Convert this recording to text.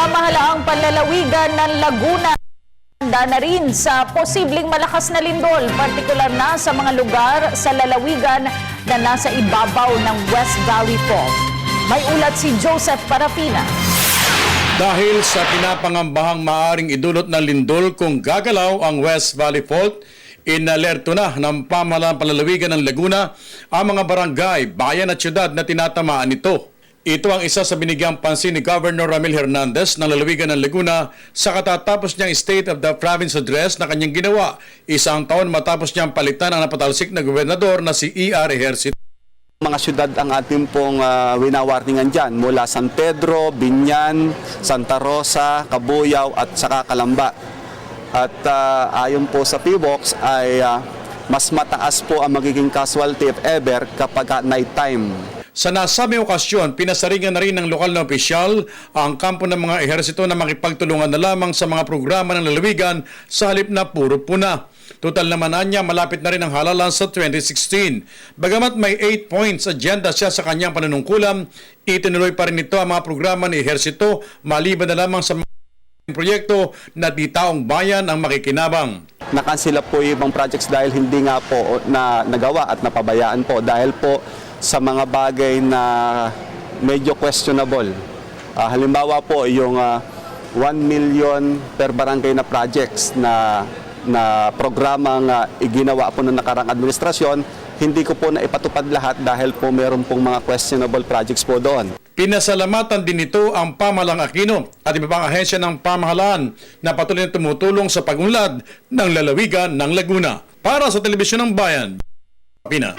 pamahalaang panlalawigan ng Laguna handa na rin sa posibleng malakas na lindol, partikular na sa mga lugar sa lalawigan na nasa ibabaw ng West Valley Fault. May ulat si Joseph Parapina. Dahil sa pinapangambahang maaring idulot ng lindol kung gagalaw ang West Valley Fault, inalerto na ng pamahalaang panlalawigan ng Laguna ang mga barangay, bayan at syudad na tinatamaan nito. Ito ang isa sa binigyang pansin ni Governor Ramil Hernandez ng lalawigan ng Laguna sa katatapos niyang State of the Province Address na kanyang ginawa isang taon matapos niyang palitan ang napatalsik na gobernador na si E.R. Ejercito. Mga syudad ang ating pong winawarningan dyan mula San Pedro, Binyan, Santa Rosa, Cabuyao at saka Calamba. At ayon po sa PBOX ay mas mataas po ang magiging casualty if ever kapag night time. Sa nasabing okasyon, pinasaringan na rin ng lokal na opisyal ang kampo ng mga ehersito na makipagtulungan na lamang sa mga programa ng lalawigan sa halip na puro puna. Total naman niya, malapit na rin ang halalan sa 2016. Bagamat may 8 points agenda siya sa kanyang panunungkulan, itinuloy pa rin ito ang mga programa ni ehersito maliban na lamang sa mga proyekto na di taong bayan ang makikinabang. Nakansila po yung ibang projects dahil hindi nga po na nagawa at napabayaan po dahil po sa mga bagay na medyo questionable. Halimbawa po yung 1 million per barangay na projects na programang iginawa po ng nakarang administrasyon, hindi ko po na ipatupad lahat dahil po meron pong mga questionable projects po doon. Pinasalamatan din ito ang Pamahalang Aquino at iba pang ahensya ng pamahalaan na patuloy na tumutulong sa pagunlad ng lalawigan ng Laguna. Para sa Telebisyon ng Bayan, Pina.